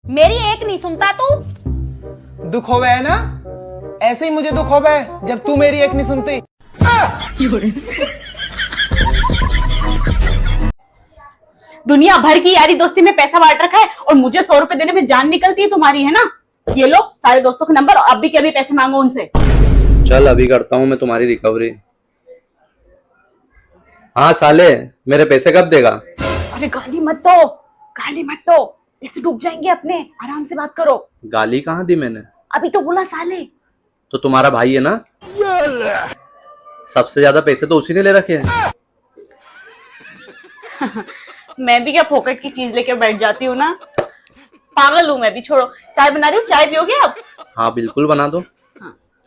मेरी एक नहीं सुनता तू। दुख होवे है ना, ऐसे ही मुझे दुख होवे जब तू मेरी एक नहीं सुनती। दुनिया भर की यारी दोस्ती में पैसा बांट रखा है और मुझे 100 रुपए देने में जान निकलती है तुम्हारी, है ना? ये लो सारे दोस्तों के नंबर, अब भी कभी पैसे मांगो उनसे। चल अभी करता हूँ मैं तुम्हारी रिकवरी। हाँ साले, मेरे पैसे कब देगा? अरे गाली मत दो, गाली मत दो, ऐसे डूब जाएंगे अपने। आराम से बात करो। गाली कहाँ दी मैंने? अभी तो बोला साले। तो तुम्हारा भाई है ना, सबसे ज्यादा पैसे तो उसी ने ले रखे हैं। मैं भी क्या फोकट की चीज लेके बैठ जाती हूँ ना, पागल हूँ मैं भी। छोड़ो, चाय बना रही हूँ, चाय पियोगे आप? हाँ बिल्कुल बना दो।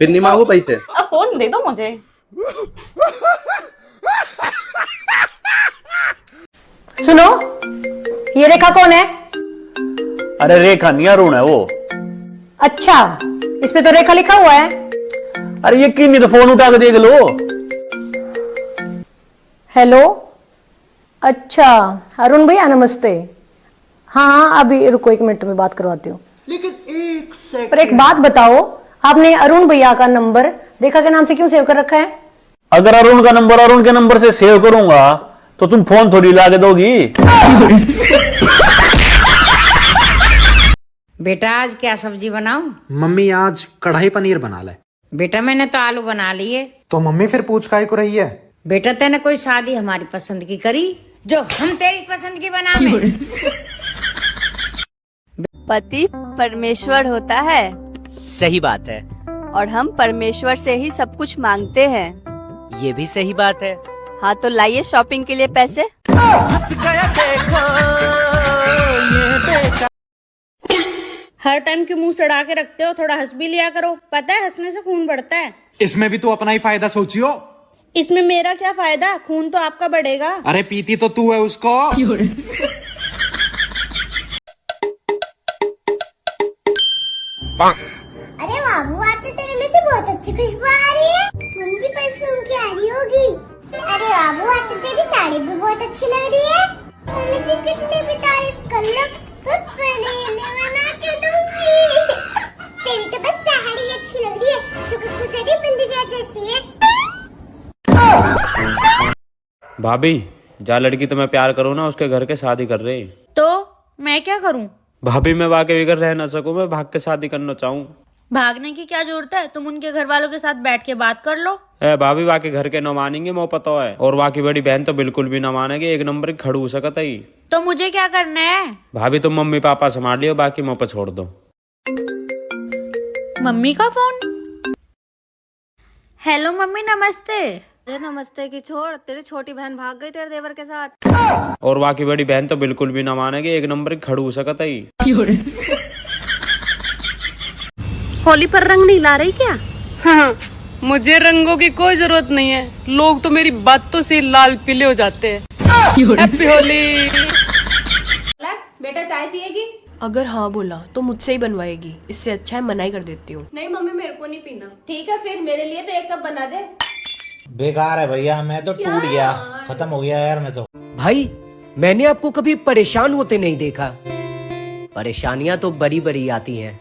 फिर नहीं मांगो पैसे। अब फोन दे दो मुझे। सुनो, ये रेखा कौन है? अरे रेखा नहीं, अरुण है वो। अच्छा, इस पे तो रेखा लिखा हुआ है। अरे यकीन नहीं तो फोन उठा के देख लो। हेलो, अच्छा अरुण भैया नमस्ते। हाँ हाँ, अभी रुको, 1 मिनट में बात करवाती हूँ। लेकिन एक सेकंड, पर एक बात बताओ, आपने अरुण भैया का नंबर रेखा के नाम से क्यों सेव कर रखा है? अगर अरुण का नंबर अरुण के नंबर से सेव करूंगा तो तुम फोन थोड़ी ला के दोगी। बेटा आज क्या सब्जी बनाऊं? मम्मी आज कढ़ाई पनीर बना ले। बेटा मैंने तो आलू बना लिए। तो मम्मी फिर पूछ काहे को रही है? बेटा तेने कोई शादी हमारी पसंद की करी जो हम तेरी पसंद की बनावे। पति परमेश्वर होता है। सही बात है। और हम परमेश्वर से ही सब कुछ मांगते हैं। ये भी सही बात है। हाँ तो लाइए शॉपिंग के लिए पैसे। हर टाइम क्यों मुंह चढ़ा के रखते हो? थोड़ा हंस भी लिया करो, पता है हंसने से खून बढ़ता है। इसमें भी तू अपना ही फायदा सोचियो। इसमें मेरा क्या फायदा? खून तो आपका बढ़ेगा। अरे पीती तो तू है उसको। अरे बाबू, आज तो तेरे में से बहुत अच्छी खुशबू आ रही है। मम्मी परफ्यूम की आ रही होगी। अरे बाबू, आज तो तेरी साड़ी भी बहुत अच्छी लग रही है। मुझे कितनी भी तारीफ कर लो, खुद पहने बना के दूंगी। तेरी तो बस साड़ी अच्छी लग रही है, शुक्र तो तेरी बिंदिया जैसी है। भाभी, जहाँ लड़की तुम्हें प्यार करो ना, उसके घर के शादी कर रहे। तो मैं क्या करूं? भाभी मैं वाकई बगैर रह ना सकूं, मैं भाग के शादी करना चाहूँ। भागने की क्या जरूरत है? तुम उनके घर वालों के साथ बैठ के बात कर लो। भाभी वाकई घर के न मानेंगे, मोह पता है। और वाकई बड़ी बहन तो बिल्कुल भी ना मानेगी, एक नंबर की खड़ू सकत है। तो मुझे क्या करना है? भाभी तुम मम्मी पापा संभाल लियो, बाकी मुँह पर छोड़ दो। मम्मी का फोन। हेलो मम्मी, नमस्ते। अरे नमस्ते की छोड़, तेरी छोटी बहन भाग गई तेरे देवर के साथ। और वाकई बड़ी बहन तो बिल्कुल भी ना मानेगी, एक नंबर की खड़ू सकत है। होली पर रंग नहीं ला रही क्या? हाँ, मुझे रंगों की कोई जरूरत नहीं है। लोग तो मेरी बातों से लाल पीले हो जाते हैं। हैप्पी होली। बेटा चाय पिएगी? अगर हाँ बोला तो मुझसे ही बनवाएगी, इससे अच्छा है मना ही कर देती हूँ। नहीं मम्मी, मेरे को नहीं पीना। ठीक है फिर मेरे लिए तो 1 कप बना दे। बेकार है भैया, मैं तो टूट गया, खत्म हो गया यार मैं तो। भाई मैंने आपको कभी परेशान होते नहीं देखा। परेशानियां तो बड़ी बड़ी आती हैं,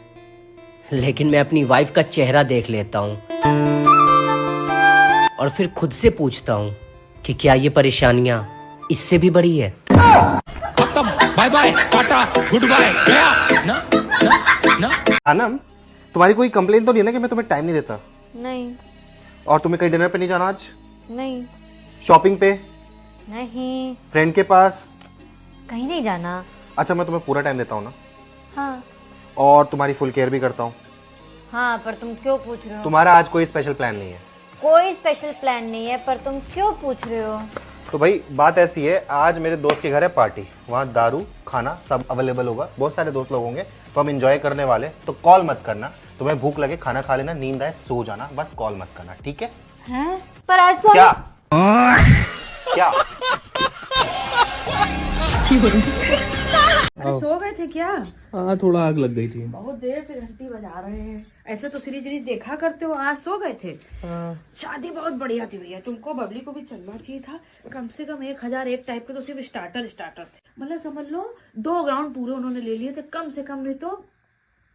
लेकिन मैं अपनी वाइफ का चेहरा देख लेता हूँ और फिर खुद से पूछता हूँ कि क्या ये परेशानियां इससे भी बड़ी है। Bye bye, tata, good bye, गया ना ना ना। आनम, तुम्हारी कोई कंप्लेन तो नहीं है ना कि मैं तुम्हें टाइम नहीं देता? नहीं। और तुम्हें कहीं डिनर पे नहीं जाना आज? नहीं। शॉपिंग पे? नहीं। फ्रेंड के पास? कहीं नहीं जाना। अच्छा, मैं तुम्हें पूरा टाइम देता हूँ ना? हाँ। और तुम्हारी फुल केयर भी करता हूँ। हाँ, पर तुम क्यों पूछ रहे हो? तुम्हारा आज कोई स्पेशल प्लान नहीं है? कोई स्पेशल प्लान नहीं है, पर तुम क्यों पूछ रहे हो? तो भाई बात ऐसी है, आज मेरे दोस्त के घर है पार्टी, वहाँ दारू खाना सब अवेलेबल होगा, बहुत सारे दोस्त लोग होंगे, तो हम एंजॉय करने वाले। तो कॉल मत करना, तुम्हें भूख लगे खाना खा लेना, नींद आए सो जाना, बस कॉल मत करना, ठीक है? हैं? पर आज तो क्या क्या सो गए थे क्या? हाँ थोड़ा आग लग गई थी। बहुत देर से घंटी बजा रहे हैं। ऐसे तो सीरीज देखा करते हो, आज सो गए थे। शादी बहुत बढ़िया थी भैया, तुमको बबली को भी चलना चाहिए था। कम से कम 1001 टाइप के तो सिर्फ स्टार्टर थे। मतलब समझ लो 2 ग्राउंड पूरे उन्होंने ले लिए थे। कम से कम नहीं तो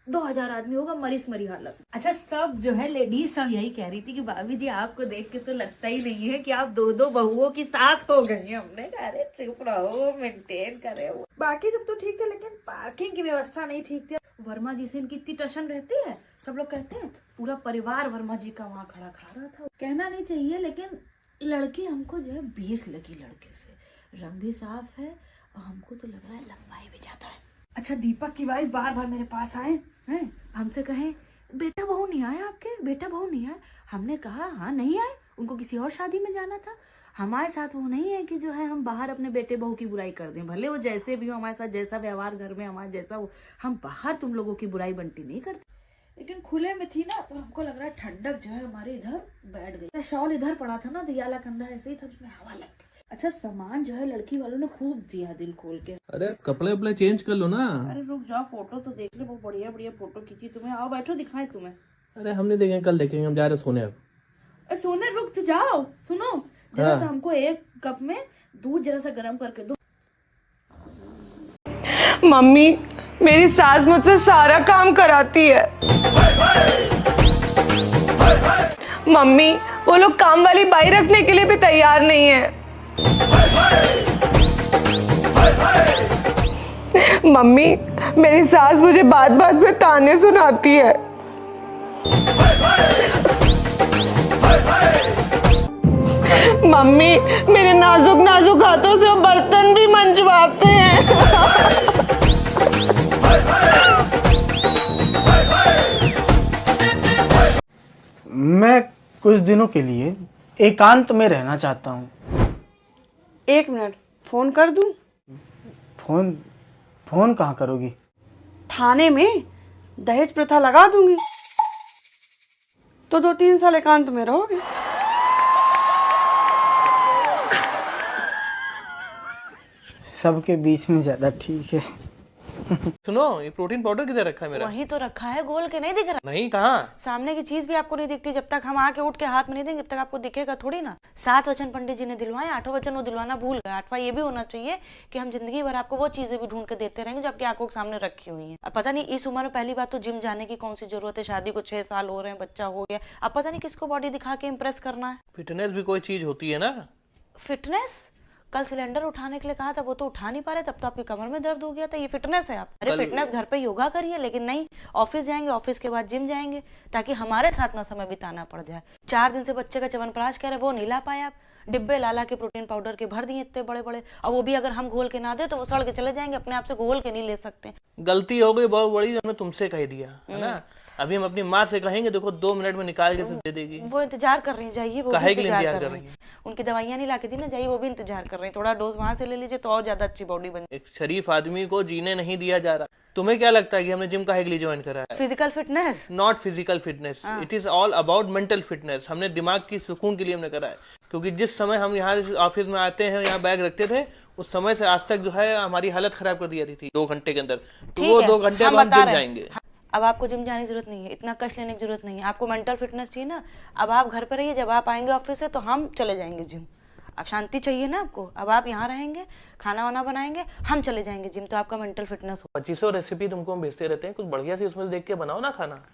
2000 आदमी होगा, मरी हालत। अच्छा, सब जो है लेडीज सब यही कह रही थी कि भाभी जी आपको देख के तो लगता ही नहीं है कि आप 2 बहुओं की सास हो गई हैं। हमने कहा अरे चुप रहो, मेंटेन करे। बाकी सब तो ठीक था, लेकिन पार्किंग की व्यवस्था नहीं ठीक थी। वर्मा जी से इनकी इतनी टशन रहती है, सब लोग कहते हैं पूरा परिवार वर्मा जी का वहाँ खड़ा खा रहा था। कहना नहीं चाहिए, लेकिन लड़की हमको जो है 20 लगी लड़के से। रंग भी साफ है और हमको तो लग रहा है लंबाई भी ज्यादा है। अच्छा, दीपक की वाइफ बार बार मेरे पास आए हैं, हमसे कहें बेटा बहू नहीं आए आपके, बेटा बहू नहीं आए। हमने कहा हाँ नहीं आए, उनको किसी और शादी में जाना था। हमारे साथ वो नहीं है कि जो है हम बाहर अपने बेटे बहू की बुराई कर दें, भले वो जैसे भी हो, हमारे साथ जैसा व्यवहार घर में हमारे जैसा हो, हम बाहर तुम लोगों की बुराई बंटी नहीं करते। लेकिन खुले में थी ना, तो हमको लग रहा है ठंडक जो है हमारे इधर बैठ गई। शॉल इधर पड़ा था ना, दियाला कंधा ऐसे ही था, उसमें हवा लग गई। अच्छा, सामान जो है लड़की वालों ने खूब दिया दिल खोल के। अरे कपड़े वपड़े चेंज कर लो ना। अरे रुक जाओ, फोटो तो देख ले, बहुत बढ़िया बढ़िया फोटो खींची तुम्हें। आओ बैठो, दिखाएं तुम्हें। अरे हम नहीं देखेंगे, कल देखेंगे, हम जा रहे सोने अब। सोने रुक तो जाओ, सुनो जरा सा हमको 1 कप में दूध जरा सा गर्म करके दो। मम्मी, मेरी सास मुझसे सारा काम कराती है। मम्मी, वो लोग काम वाली बाई रखने के लिए भी तैयार नहीं है। मम्मी, मेरी सास मुझे बात बात पे ताने सुनाती है। मम्मी, मेरे नाजुक नाजुक हाथों से वो बर्तन भी मंजवाते हैं। मैं कुछ दिनों के लिए एकांत में रहना चाहता हूँ। 1 मिनट, फोन कर दूं? फोन कहाँ करोगी? थाने में दहेज प्रथा लगा दूंगी, तो 2-3 साल एकांत में रहोगे। सबके बीच में ज्यादा ठीक है। सुनो, ये प्रोटीन पाउडर किधर रखा है मेरा? वहीं तो रखा है, गोल के नहीं दिख रहा। नहीं, कहाँ? सामने की चीज भी आपको नहीं दिखती। जब तक हम आके उठ के हाथ में नहीं देंगे, जब तक आपको दिखेगा थोड़ी ना। 7 वचन पंडित जी ने दिलवाए, 8वां वचन वो दिलवाना भूल गए। 8वां ये भी होना चाहिए कि हम जिंदगी भर आपको वो चीजें भी ढूंढ के देते रहेंगे जो आपकी आंखों के सामने रखी हुई है। अब पता नहीं इस उम्र में पहली बात तो जिम जाने की कौन सी जरूरत है। शादी को 6 साल हो रहे हैं, बच्चा हो गया, अब पता नहीं किसको बॉडी दिखा के इम्प्रेस करना है। फिटनेस भी कोई चीज होती है ना। फिटनेस? कल सिलेंडर उठाने के लिए कहा था, वो तो उठा नहीं पा रहे, तब तो आपकी कमर में दर्द हो गया था। ये फिटनेस है आप? अरे फिटनेस घर पे योगा करिए, लेकिन नहीं, ऑफिस जाएंगे, ऑफिस के बाद जिम जाएंगे, ताकि हमारे साथ ना समय बिताना पड़ जाए। 4 दिन से बच्चे का च्यवनप्राश कह रहे, वो नहीं ला पाए आप। डिब्बे लाला के प्रोटीन पाउडर के भर दिए इतने बड़े बड़े, और वो भी अगर हम घोल के ना दे तो वो सड़ के चले जाएंगे, अपने आप से घोल के नहीं ले सकते। गलती हो गई बहुत बड़ी, हमने तुमसे कह दिया है ना। अभी हम अपनी माँ से कहेंगे, देखो 2 मिनट में निकाल के दे देगी। वो इंतजार कर रही है, जाइए, वो काहे के लिए इंतजार कर रही है। उनकी दवाइयां नहीं लाके दी ना, जाइए, वो भी इंतजार कर रही है। थोड़ा डोज वहां से ले लीजिए तो और ज्यादा अच्छी बॉडी बन। एक शरीफ आदमी को जीने नहीं दिया जा रहा। तुम्हें क्या लगता है कि हमने जिम काहे के लिए ज्वाइन करा है? Physical fitness? Not physical fitness, it is all about mental fitness. हमने दिमाग की सुकून के लिए हमने करा है, क्योंकि जिस समय हम यहाँ ऑफिस में आते हैं, यहाँ बैग रखते थे, उस समय से आज तक जो है हमारी हालत खराब कर दी थी 2 घंटे के अंदर। तो वो 2 घंटे हम जिम जाएंगे। अब आपको जिम जाने की जरूरत नहीं है, इतना कष्ट लेने की जरूरत नहीं है। आपको मेंटल फिटनेस चाहिए ना, अब आप घर पर रहिए, जब आप आएंगे ऑफिस से तो हम चले जाएंगे जिम। अब शांति चाहिए ना आपको, अब आप यहाँ रहेंगे, खाना वाना बनाएंगे, हम चले जाएंगे जिम, तो आपका मेंटल फिटनेस हो। 2500 रेसिपी तुमको हम भेजते रहते हैं, कुछ बढ़िया सी उसमें से देख के बनाओ ना खाना।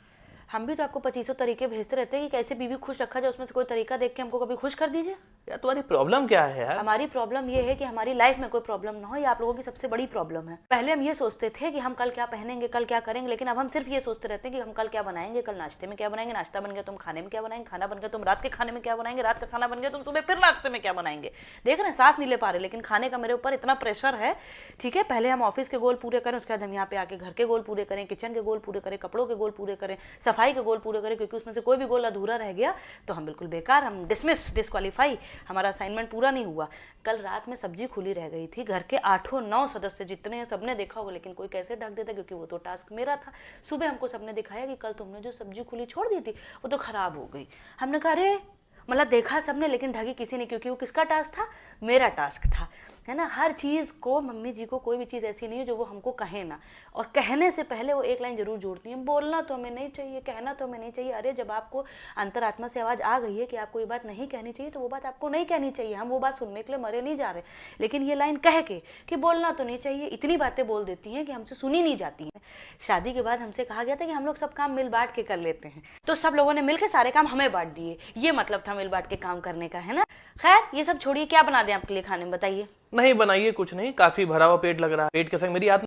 हम भी तो आपको 2500 तरीके भेजते रहते हैं कि कैसे बीवी खुश रखा जाए, उसमें से कोई तरीका देख के हमको कभी खुश कर दीजिए। यार तुम्हारी प्रॉब्लम क्या है यार? हमारी प्रॉब्लम ये है कि हमारी लाइफ में कोई प्रॉब्लम ना हो, ये आप लोगों की सबसे बड़ी प्रॉब्लम है। पहले हम ये सोचते थे कि हम कल क्या पहनेंगे, कल क्या करेंगे, लेकिन अब हम सिर्फ ये सोचते रहते हैं कि हम कल क्या बनाएंगे, कल नाश्ते में क्या बनाएंगे, नाश्ता बन गया तुम खाने में क्या बनाएंगे, खाना बन गया तुम रात के खाने में क्या बनाएंगे, रात का खाना बन गया तुम सुबह फिर नाश्ते में क्या बनाएंगे। देख रहे हैं, सांस नहीं ले पा रहे, लेकिन खाने का मेरे ऊपर इतना प्रेशर है। ठीक है, पहले हम ऑफिस के गोल पूरे करें, उसके बाद हम यहाँ पे आके घर के गोल पूरे करें, किचन के गोल पूरे करें, कपड़ों के गोल पूरे करें, सफाई के गोल पूरे करें, क्योंकि उसमें से कोई भी गोल अधूरा रह गया तो हम बिल्कुल बेकार, हम डिस्क्वालीफाई, हमारा असाइनमेंट पूरा नहीं हुआ। कल रात में सब्जी खुली रह गई थी, घर के 8-9 सदस्य जितने हैं सबने देखा होगा, लेकिन कोई कैसे ढक देता, क्योंकि वो तो टास्क मेरा था। सुबह हमको सबने दिखाया कि कल तुमने जो सब्जी खुली छोड़ दी थी वो तो खराब हो गई। हमने कहा अरे, मतलब देखा सबने, लेकिन ढकी किसी ने, क्योंकि वो किसका टास्क था? मेरा टास्क था। है ना। हर चीज को मम्मी जी को कोई भी चीज ऐसी नहीं है जो वो हमको कहे ना, और कहने से पहले वो एक लाइन जरूर जोड़ती हैं, बोलना तो हमें नहीं चाहिए, कहना तो हमें नहीं चाहिए। अरे जब आपको अंतरात्मा से आवाज आ गई है कि आपको ये बात नहीं कहनी चाहिए तो वो बात आपको नहीं कहनी चाहिए। हम वो बात सुनने के लिए मरे नहीं जा रहे, लेकिन ये लाइन कह के कि बोलना तो नहीं चाहिए, इतनी बातें बोल देती हैं कि हमसे सुनी नहीं जाती हैं। शादी के बाद हमसे कहा गया था कि हम लोग सब काम मिल बांट के कर लेते हैं, तो सब लोगों ने मिलकर सारे काम हमें बांट दिए। ये मतलब था मिल बांट के काम करने का, है ना। खैर ये सब छोड़िए, क्या बना दें आपके लिए खाने में बताइए। नहीं बनाइए कुछ नहीं, काफी भरा हुआ पेट लग रहा है। पेट के संग मेरी आत्मा